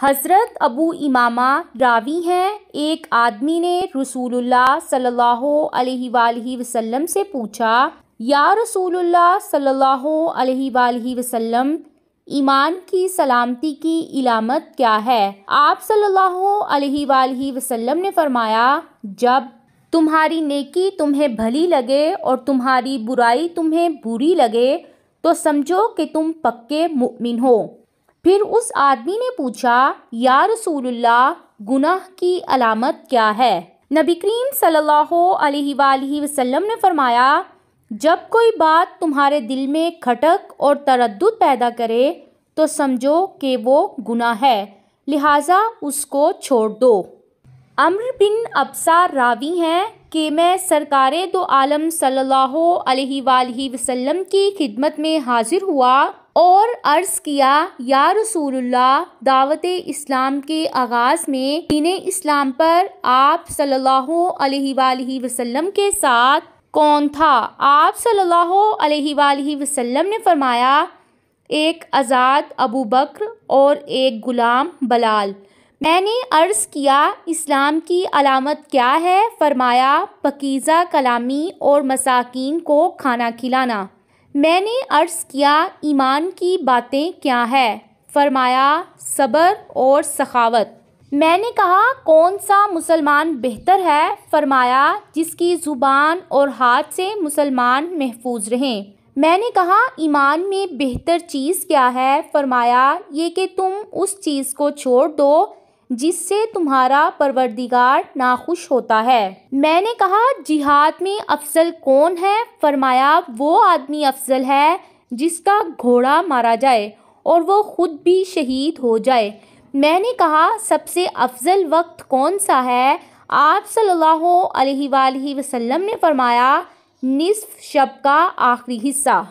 حضرت ابو امامہ راوی ہیں، ایک آدمی نے رسول اللہ صلی اللہ علیہ وآلہ وسلم سے پوچھا، یا رسول اللہ صلی اللہ علیہ وآلہ وسلم، ایمان کی سلامتی کی علامت کیا ہے؟ آپ صلی اللہ علیہ وآلہ وسلم نے فرمایا، جب تمہاری نیکی تمہیں بھلی لگے اور تمہاری برائی تمہیں بری لگے تو سمجھو کہ تم پکے مومن ہو۔ پھر اس آدمی نے پوچھا، یا رسول اللہ، گناہ کی علامت کیا ہے؟ نبی کریم صلی اللہ علیہ وآلہ وسلم نے فرمایا، جب کوئی بات تمہارے دل میں کھٹک اور تردد پیدا کرے تو سمجھو کہ وہ گناہ ہے، لہٰذا اس کو چھوڑ دو۔ عمرو بن ابسہ راوی ہیں کہ میں سرکار دو عالم صلی اللہ علیہ وآلہ وسلم کی خدمت میں حاضر ہوا اور عرض کیا، یا رسول اللہ، دعوت اسلام کے آغاز میں دین اسلام پر آپ صلی اللہ علیہ وآلہ وسلم کے ساتھ کون تھا؟ آپ صلی اللہ علیہ وآلہ وسلم نے فرمایا، ایک آزاد ابو بکر اور ایک غلام بلال۔ میں نے عرض کیا، اسلام کی علامت کیا ہے؟ فرمایا، پاکیزہ کلامی اور مساکین کو کھانا کھلانا۔ میں نے عرض کیا، ایمان کی باتیں کیا ہے؟ فرمایا، صبر اور سخاوت۔ میں نے کہا، کون سا مسلمان بہتر ہے؟ فرمایا، جس کی زبان اور ہاتھ سے مسلمان محفوظ رہیں۔ میں نے کہا، ایمان میں بہتر چیز کیا ہے؟ فرمایا، یہ کہ تم اس چیز کو چھوڑ دو جس سے تمہارا پروردگار ناخوش ہوتا ہے۔ میں نے کہا، جہاد میں افضل کون ہے؟ فرمایا، وہ آدمی افضل ہے جس کا گھوڑا مارا جائے اور وہ خود بھی شہید ہو جائے۔ میں نے کہا، سب سے افضل وقت کون سا ہے؟ آپ صلی اللہ علیہ وآلہ وسلم نے فرمایا، نصف شب کا آخری حصہ۔